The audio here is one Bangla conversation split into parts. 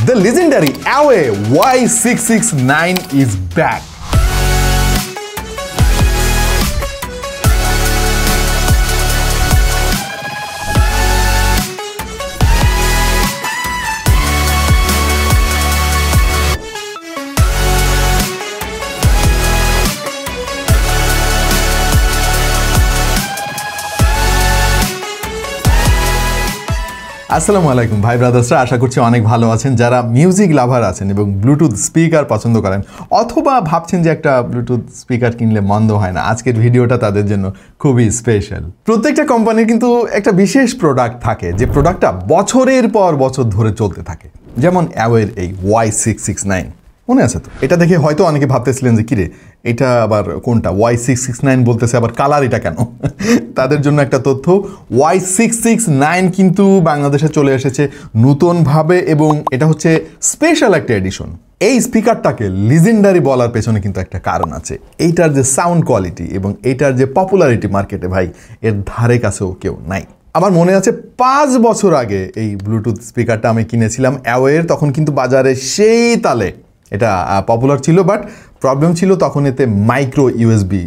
The legendary Away Y669 is back. আসসালামু আলাইকুম ভাই ব্রাদার্সরা, আশা করছি অনেক ভালো আছেন। যারা মিউজিক লাভার আছেন এবং ব্লুটুথ স্পিকার পছন্দ করেন অথবা ভাবছেন যে একটা ব্লুটুথ স্পিকার কিনলে মন্দ হয় না, আজকের ভিডিওটা তাদের জন্য খুবই স্পেশাল। প্রত্যেকটা কোম্পানির কিন্তু একটা বিশেষ প্রোডাক্ট থাকে যে প্রোডাক্টটা বছরের পর বছর ধরে চলতে থাকে, যেমন অ্যাওয়ের এই Y669 মনে আছে তো? এটা দেখে হয়তো অনেকে ভাবতেছিলেন যে কিরে এটা আবার কোনটা, Y669 বলতেছে আবার কালার এটা কেন? তাদের জন্য একটা তথ্য, Y669 কিন্তু বাংলাদেশে চলে এসেছে নতুনভাবে এবং এটা হচ্ছে স্পেশাল একটা এডিশন। এই স্পিকারটাকে লিজেন্ডারি বলার পেছনে কিন্তু একটা কারণ আছে। এইটার যে সাউন্ড কোয়ালিটি এবং এইটার যে পপুলারিটি মার্কেটে ভাই এর ধারে কাছেও কেউ নাই। আমার মনে আছে 5 বছর আগে এই ব্লুটুথ স্পিকারটা আমি কিনেছিলাম অ্যাওয়ের, তখন কিন্তু বাজারে সেই তালে এটা পপুলার ছিল, বাট প্রবলেম ছিল তখন এতে মাইক্রো ইউএসবি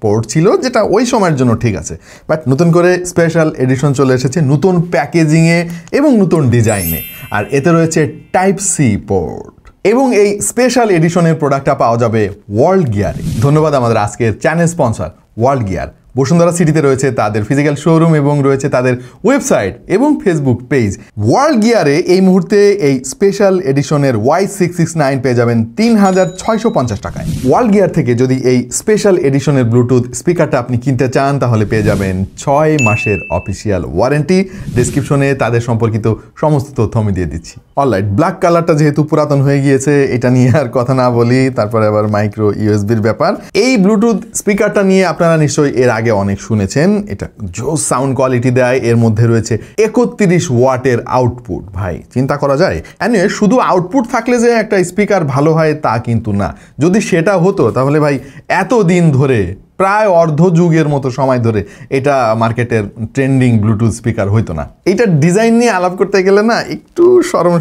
পোর্ট ছিল, যেটা ওই সময়ের জন্য ঠিক আছে। বাট নতুন করে স্পেশাল এডিশন চলে এসেছে নতুন প্যাকেজিংয়ে এবং নতুন ডিজাইনে, আর এতে রয়েছে টাইপ সি পোর্ট। এবং এই স্পেশাল এডিশনের প্রোডাক্টটা পাওয়া যাবে ওয়ার্ল্ড গিয়ারে। ধন্যবাদ আমাদের আজকের channel sponsor world gear. Bashundhara সিটিতে রয়েছে তাদের ফিজিক্যাল শোরুম এবং রয়েছে তাদের ওয়েবসাইট এবং ফেসবুক পেজ। ওয়ার্ল্ড গিয়ারে এই মুহূর্তে এই স্পেশাল এডিশনের Y669 পেয়ে যাবেন 3650 টাকায়। ওয়ার্ল্ড গিয়ার থেকে যদি এই স্পেশাল এডিশনের ব্লুটুথ স্পিকারটা আপনি কিনতে চান তাহলে পেয়ে যাবেন 6 মাসের অফিসিয়াল ওয়ারেন্টি। ডেসক্রিপশনে তাদের সম্পর্কিত সমস্ত তথ্য আমি দিয়ে দিচ্ছি। অলরাইট, ব্ল্যাক কালারটা যেহেতু পুরাতন হয়ে গিয়েছে এটা নিয়ে আর কথা না বলি, তারপরে আবার মাইক্রো ইউএসবির ব্যাপার। এই ব্লুটুথ স্পিকারটা নিয়ে আপনারা নিশ্চয়ই এর আগে অনেক শুনেছেন। এটা জোস সাউন্ড কোয়ালিটি দেয়, এর মধ্যে রয়েছে 31 ওয়াটের আউটপুট। ভাই চিন্তা করা যায়? এনিওয়ে, শুধু আউটপুট থাকলে যে একটা স্পিকার ভালো হয় তা কিন্তু না। যদি সেটা হতো তাহলে ভাই এতদিন ধরে প্রায় অর্ধ যুগের মতো সময় ধরে এটা মার্কেটের ট্রেন্ডিং ব্লুটুথ স্পিকার হইতো না। এইটার ডিজাইন নিয়ে আলাপ করতে গেলে না একটু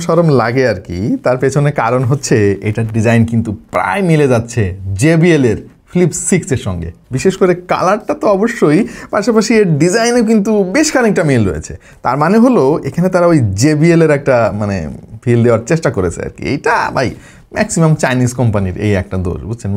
শরম লাগে আর কি। তার পেছনে কারণ হচ্ছে এটার ডিজাইন কিন্তু প্রায় মিলে যাচ্ছে JBL এর Flip 6 এর সঙ্গে। বিশেষ করে কালারটা তো অবশ্যই, পাশাপাশি এর ডিজাইনে কিন্তু বেশ খানিকটা মিল রয়েছে। তার মানে হলো এখানে তারা ওই JBL এর একটা ফিল দেওয়ার চেষ্টা করেছে আর কি। এইটা ভাই ম্যাক্সিমাম চাইনিজ কোম্পানির এই একটা দোষ, বুঝছেন?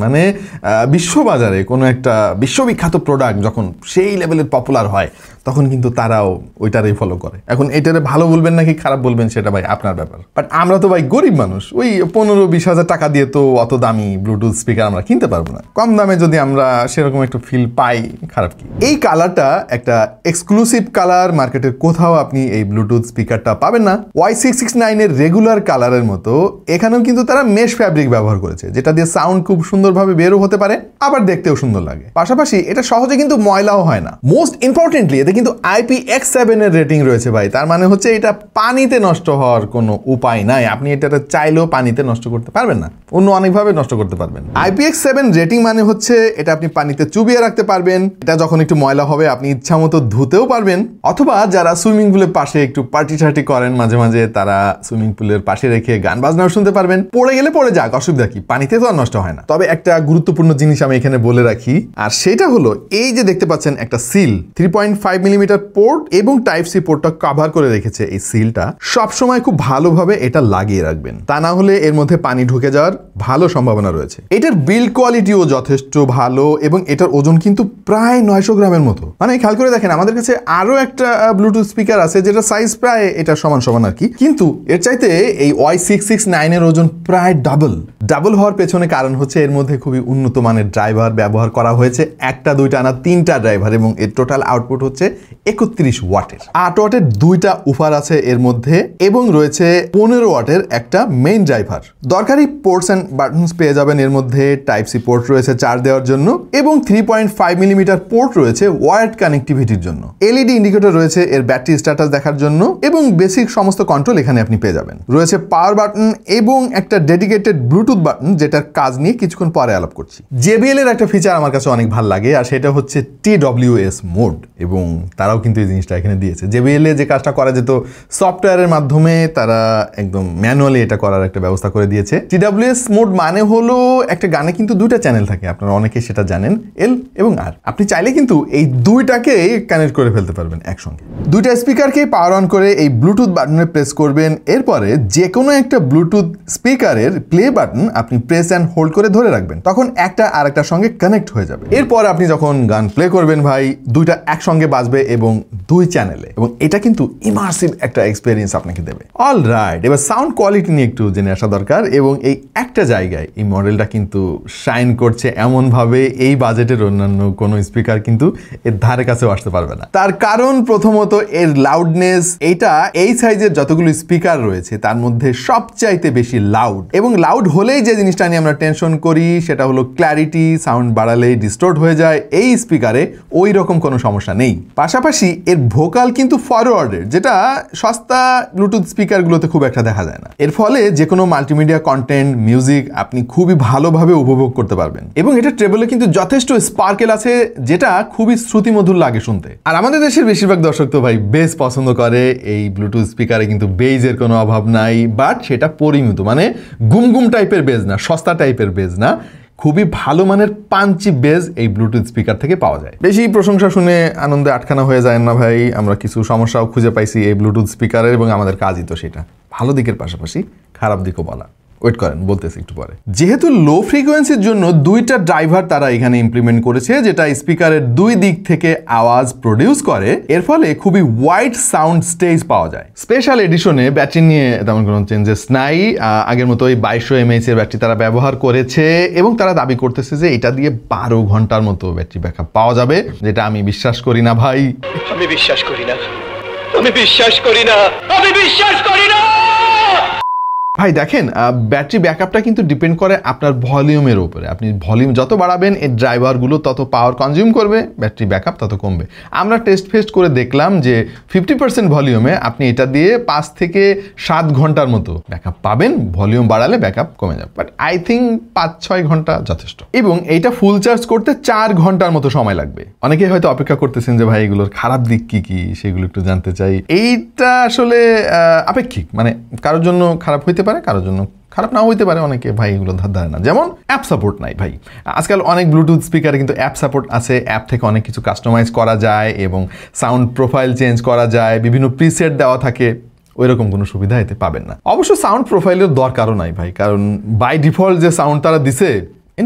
বিশ্ববাজারে কোনো একটা বিশ্ববিখ্যাত প্রোডাক্ট যখন সেই লেভেলের পপুলার হয় তখন কিন্তু তারাও ওইটারই ফলো করে। এখন এটারে ভালো বলবেন নাকি খারাপ বলবেন সেটা ভাই আপনার ব্যাপার। বাট আমরা তো ভাই গরিব মানুষ, ওই 15-20 হাজার টাকা দিয়ে তো অত দামি ব্লুটুথ স্পিকার আমরা কিনতে পারবো না। কম দামে যদি আমরা সেরকম একটা ফিল পাই, খারাপ কি? এই কালারটা একটা এক্সক্লুসিভ কালার, মার্কেটের কোথাও আপনি এই ব্লুটুথ স্পিকারটা পাবেন না। Y669 এর রেগুলার কালারের মতো এখানেও কিন্তু তারা মেশ ফ্যাব্রিক ব্যবহার করেছে, যেটা দিয়ে সাউন্ড খুব সুন্দরভাবে বেরও হতে পারে, আবার দেখতেও সুন্দর লাগে। পাশাপাশি এটা সহজে কিন্তু ময়লাও হয় না। মোস্ট ইম্পর্টেন্টলি এতে কিন্তু IPX7 এর রেটিং রয়েছে ভাই। তার মানে হচ্ছে এটা পানিতে নষ্ট হওয়ার কোনো উপায় নাই। আপনি এটা চাইলেও পানিতে নষ্ট করতে পারবেন না, অন্য অনেকভাবে নষ্ট করতে পারবেন। IPX7 রেটিং মানে হচ্ছে এটা আপনি পানিতে চুবিয়ে রাখতে পারবেন, এটা যখন একটু ময়লা হবে আপনি ইচ্ছা মতো ধুতেও পারবেন। অথবা যারা সুইমিং পুলের পাশে একটু পার্টি করেন মাঝে মাঝে, তারা সুইমিং পুলের পাশে রেখে গান বাজনাও শুনতে পারবেন। পড়ে গেলে পড়ে যাক, অসুবিধা কি? পানিতে তো আর নষ্ট হয় না। তবে একটা গুরুত্বপূর্ণ জিনিস আমি এখানে বলে রাখি, আর সেটা হলো এই যে দেখতে পাচ্ছেন একটা সিল, 3.5 মিলিমিটার পোর্ট এবং টাইপ সি পোর্টটা কভার করে রেখেছে। এই সিলটা সবসময় খুব ভালোভাবে এটা লাগিয়ে রাখবেন, তা না হলে এর মধ্যে পানি ঢুকে যাওয়ার ভালো সম্ভাবনা রয়েছে। এটার বিল্ড কোয়ালিটিও যথেষ্ট ভালো এবং এটার ওজন কিন্তু প্রায় 900 গ্রামের মতো। খেয়াল করে দেখেন, আমাদের কাছে আরো একটা ব্লুটুথ স্পিকার আছে যেটা সাইজ প্রায় এটা সমান আর কি, কিন্তু এর চাইতে এই Y669 এর ওজন প্রায় ডাবল হওয়ার পেছনে কারণ হচ্ছে এর মধ্যে খুবই উন্নত মানের ড্রাইভার ব্যবহার করা হয়েছে, একটা দুইটা না 3টা ড্রাইভার, এবং এর টোটাল আউটপুট হচ্ছে 31 ওয়াটের। 8 ওয়াটের 2টা উফার আছে এর মধ্যে এবং রয়েছে 15 ওয়াটের একটা মেইন ড্রাইভার। দরকারি পোর্টস এন্ড বাটনস পেয়ে যাবেন এর মধ্যে। টাইপ সি পোর্ট রয়েছে চার্জ দেওয়ার জন্য এবং 3.5 মিলিমিটার পোর্ট রয়েছে ওয়ার্ড কানেক্টিভিটির জন্য। LED ইন্ডিকেটর রয়েছে এর ব্যাটারি স্ট্যাটাস দেখার জন্য এবং বেসিক সমস্ত কন্ট্রোল এখানে আপনি পেয়ে যাবেন। রয়েছে পাওয়ার বাটন এবং একটা ডেডিকেটেড ব্লুটুথ ব্লুটুথ বাটন, যেটার কাজ নিয়ে কিছুক্ষণ পরে আলাপ করছি। JBL এর একটা ফিচার আমার কাছে অনেক ভালো লাগে, আর সেটা হচ্ছে TWS মোড, এবং তারাও কিন্তু এই জিনিসটা এখানে দিয়েছে। JBL এ যে কাজটা করা যেত সফটওয়্যারের মাধ্যমে, তারা একদম ম্যানুয়ালি এটা করার একটা ব্যবস্থা করে দিয়েছে। TWS মোড মানে হলো একটা গানে কিন্তু দুইটা চ্যানেল থাকে, আপনারা অনেকে সেটা জানেন, L এবং R। আপনি চাইলে কিন্তু এই দুইটাকে কানেক্ট করে ফেলতে পারবেন একসঙ্গে। দুইটা স্পিকারকে পাওয়ার অন করে এই ব্লুটুথ বাটনে প্রেস করবেন, এরপরে যে কোনো একটা ব্লুটুথ স্পিকারের প্লে বাটন আপনি প্রেস অ্যান্ড হোল্ড করে ধরে রাখবেন, তখন একটা আরেকটার সঙ্গে কানেক্ট হয়ে যাবে। এরপর আপনি যখন গান প্লে করবেন ভাই, দুইটা একসঙ্গে বাজবে এবং দুই চ্যানেলে, এবং এটা কিন্তু ইমার্সিভ একটা এক্সপেরিয়েন্স আপনাকে দেবে। অলরাইট, এবার সাউন্ড কোয়ালিটি নিয়ে একটু জেনে আসা দরকার, এবং এই একটা জায়গায় এই মডেলটা কিন্তু শাইন করছে এমনভাবে এই বাজেটের অন্যান্য কোনো স্পিকার কিন্তু এর ধারে কাছেও আসতে পারবে না। তার কারণ প্রথমত এর লাউডনেস। এইটা এই সাইজের যতগুলো স্পিকার রয়েছে তার মধ্যে সবচাইতে বেশি লাউড, এবং লাউড হলেই যে জিনিসটা নিয়ে আমরা টেনশন করি সেটা হলো ক্ল্যারিটি। সাউন্ড বাড়ালেই ডিস্টোর্ট হয়ে যায়, এই স্পিকারে ওই রকম কোনো সমস্যা নেই। পাশাপাশি এর ভোকাল কিন্তু ফরওয়ার্ডের, যেটা সস্তা ব্লুটুথ স্পিকারগুলোতে খুব একটা দেখা যায় না। এর ফলে যে কোনো মাল্টিমিডিয়া কন্টেন্ট, মিউজিক আপনি খুবই ভালোভাবে উপভোগ করতে পারবেন, এবং এটা ট্রেবলে কিন্তু যথেষ্ট স্পার্কেল আছে, যেটা খুবই শ্রুতিমধুর লাগে শুনতে। আর আমাদের দেশের বেশিরভাগ দর্শক তো ভাই বেস পছন্দ করে, এই ব্লুটুথ স্পিকারে কিন্তু বেজের কোনো অভাব নাই, বাট সেটা পরিমিত, মানে গুমগুম টাইপের বেজ না, সস্তা টাইপের বেজ না, খুবই ভালো মানের পাঞ্চি বেজ এই ব্লুটুথ স্পিকার থেকে পাওয়া যায়। বেশি প্রশংসা শুনে আনন্দে আটখানা হয়ে যায় না ভাই, আমরা কিছু সমস্যাও খুঁজে পাইছি এই ব্লুটুথ স্পিকারের, এবং আমাদের কাজই তো সেটা ভালো দিকের পাশাপাশি খারাপ দিকও বলা। ওয়েট করেন, বলতেছি একটু পরে। যেহেতু লো ফ্রিকোয়েন্সির জন্য দুইটা ড্রাইভার তারা এখানে ইমপ্লিমেন্ট করেছে, যেটা স্পিকারের দুই দিক থেকে আওয়াজ প্রডিউস করে, এর ফলে খুবই ওয়াইড সাউন্ড স্টেজ পাওয়া যায়। স্পেশাল এডিশনে ব্যাটারি নিয়ে তেমন কোনো চেঞ্জেস নাই, আগের মতো ওই 2200 mAh এর ব্যাটারি তারা ব্যবহার করেছে, এবং তারা দাবি করতেছে যে এটা দিয়ে 12 ঘন্টার মতো ব্যাটারি ব্যাকআপ পাওয়া যাবে, যেটা আমি বিশ্বাস করি না ভাই। আমি বিশ্বাস করি না, আমি বিশ্বাস করি না, আমি বিশ্বাস করি না। ভাই দেখেন, ব্যাটারি ব্যাকআপটা কিন্তু ডিপেন্ড করে আপনার ভলিউমের উপরে। আপনি ভলিউম যত বাড়াবেন এর ড্রাইভারগুলো তত পাওয়ার কনজিউম করবে, ব্যাটারি ব্যাকআপ তত কমবে। আমরা টেস্ট করে দেখলাম যে 50% ভলিউমে আপনি এটা দিয়ে 5 থেকে 7 ঘন্টার মতো ব্যাকআপ পাবেন, ভলিউম বাড়ালে ব্যাকআপ কমে যাবে, বাট আই থিঙ্ক 5-6 ঘন্টা যথেষ্ট। এবং এইটা ফুল চার্জ করতে 4 ঘন্টার মতো সময় লাগবে। অনেকে হয়তো অপেক্ষা করতেছেন যে ভাই এগুলোর খারাপ দিক কি সেগুলো একটু জানতে চাই। এইটা আসলে আপেক্ষিক, মানে কারোর জন্য খারাপ হইতে পারে, কারোর জন্য খারাপ নাও হইতে পারে। অনেকে ভাই এগুলো ধার না, যেমন অ্যাপ সাপোর্ট নাই ভাই। আজকাল অনেক ব্লুটুথ স্পিকারে কিন্তু অ্যাপ সাপোর্ট আছে, অ্যাপ থেকে অনেক কিছু কাস্টমাইজ করা যায় এবং সাউন্ড প্রোফাইল চেঞ্জ করা যায়, বিভিন্ন প্রিসেট দেওয়া থাকে। ওই রকম কোনো সুবিধা এতে পাবেন না। অবশ্য সাউন্ড প্রোফাইলের দরকারও নাই ভাই, কারণ বাই ডিফল্ট যে সাউন্ড তারা দিছে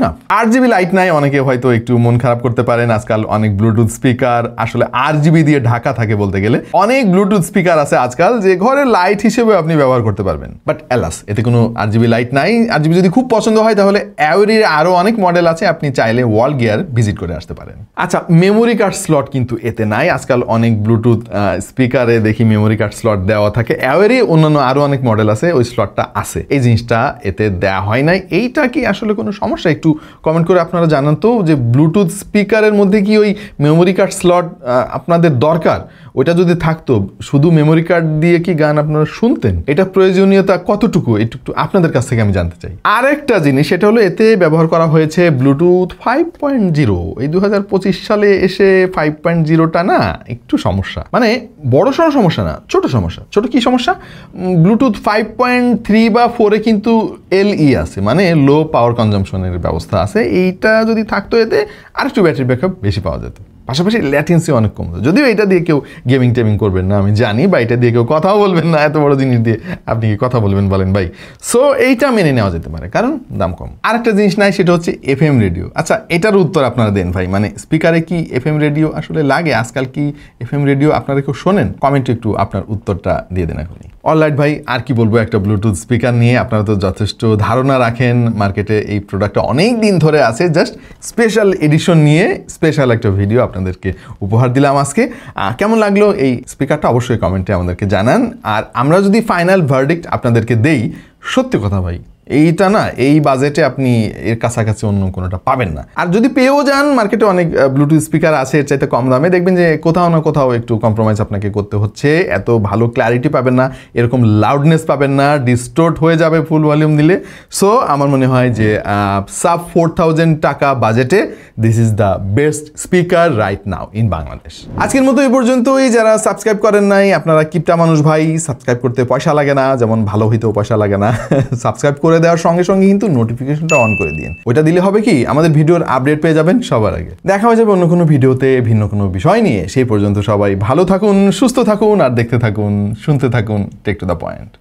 না। RGB লাইট নাই, অনেকে হয়তো একটু মন খারাপ করতে পারেন। আজকাল অনেক ব্লুটুথ স্পিকার আসলে RGB দিয়ে ঢাকা থাকে বলতে গেলে। অনেক ব্লুটুথ স্পিকার আছে আজকাল যে ঘরের লাইট হিসেবে আপনি ব্যবহার করতে পারবেন, বাট অ্যালাস এতে কোনো RGB লাইট নাই। RGB যদি খুব পছন্দ হয় তাহলে অ্যাওরির আরও অনেক মডেল আছে, আপনি চাইলে ওয়াল গিয়ার ভিজিট করে আসতে পারেন। আচ্ছা, মেমোরি কার্ড স্লট কিন্তু এতে নাই। আজকাল অনেক ব্লুটুথ স্পিকারে দেখি মেমোরি কার্ড স্লট দেওয়া থাকে, অ্যাওরি অন্যান্য আরও অনেক মডেল আছে ওই স্লটটা আছে, এই জিনিসটা এতে দেওয়া হয় নাই। এইটা কি আসলে কোনো সমস্যা? একটু কমেন্ট করে আপনারা জানান তো, যে ব্লুটুথ স্পিকারের মধ্যে কি ওই মেমোরি কার্ড স্লট আপনাদের দরকার? ওইটা যদি থাকতো, শুধু মেমোরি কার্ড দিয়ে কি গান আপনারা শুনতেন? এটা প্রয়োজনীয়তা কতটুকু, একটু আপনাদের কাছ থেকে আমি জানতে চাই। আর একটা জিনিস, সেটা হলো এতে ব্যবহার করা হয়েছে ব্লুটুথ 5.0। এই 2025 সালে এসে 5.0টা না একটু সমস্যা, মানে বড় সড়ো সমস্যা না, ছোট সমস্যা। ছোট কি সমস্যা? ব্লুটুথ 5.3 বা 4-এ কিন্তু LE আছে, মানে লো পাওয়ার কনজাম্পশনের ব্যবস্থা আছে। এইটা যদি থাকতো এতে আরেকটু ব্যাটারি ব্যাকআপ বেশি পাওয়া যেত, পাশাপাশি ল্যাটেন্সি অনেক কম। যদিও এটা দিয়ে কেউ গেমিং টেমিং করবেন না আমি জানি, বা এটা দিয়ে কেউ কথাও বলবেন না, এত বড় জিনিস দিয়ে আপনি কি কথা বলবেন বলেন ভাই? সো এইটা মেনে নেওয়া যেতে পারে, কারণ দাম কম। আরেকটা জিনিস নাই, সেটা হচ্ছে FM রেডিও। আচ্ছা, এটার উত্তর আপনারা দেন ভাই, মানে স্পিকারে কি FM রেডিও আসলে লাগে? আজকাল কি FM রেডিও আপনারা কেউ শোনেন? কমেন্টে একটু আপনার উত্তরটা দিয়ে দেন এখনই। অলরাইট ভাই, আর কি বলবো একটা ব্লুটুথ স্পিকার নিয়ে। আপনারা তো যথেষ্ট ধারণা রাখেন, মার্কেটে এই প্রোডাক্টটা অনেক দিন ধরে আছে। জাস্ট স্পেশাল এডিশন নিয়ে স্পেশাল একটা ভিডিও আপনাদেরকে উপহার দিলাম আজকে। কেমন লাগলো এই স্পিকারটা অবশ্যই কমেন্টে আমাদেরকে জানান। আর আমরা যদি ফাইনাল ভার্ডিক্ট আপনাদেরকে দেই, সত্যি কথা ভাই, এইটা না, এই বাজেটে আপনি এর কাছাকাছি অন্য কোনোটা পাবেন না। আর যদি পেয়েও যান, মার্কেটে অনেক ব্লুটুথ স্পিকার আছে এর চাইতে কম দামে, দেখবেন যে কোথাও না কোথাও একটু কম্প্রোমাইজ আপনাকে করতে হচ্ছে। এত ভালো ক্ল্যারিটি পাবেন না, এরকম লাউডনেস পাবেন না, ডিস্টোর্ট হয়ে যাবে ফুল ভলিউম দিলে। সো আমার মনে হয় যে সাব 4000 টাকা বাজেটে this is the best speaker right now in Bangladesh. আজকের মতো এই পর্যন্তই। যারা সাবস্ক্রাইব করেন নাই, আপনারা কিপটা মানুষ ভাই, সাবস্ক্রাইব করতে পয়সা লাগে না, যেমন ভালো হইতেও পয়সা লাগে না। সাবস্ক্রাইব করে দেওয়ার সঙ্গে সঙ্গে কিন্তু নোটিফিকেশনটা অন করে দিন। ওইটা দিলে হবে কি, আমাদের ভিডিওর আপডেট পেয়ে যাবেন সবার আগে। দেখা হয়ে যাবে অন্য কোনো ভিডিওতে ভিন্ন কোনো বিষয় নিয়ে। সেই পর্যন্ত সবাই ভালো থাকুন, সুস্থ থাকুন, আর দেখতে থাকুন, শুনতে থাকুন টেক টু দ্য পয়েন্ট।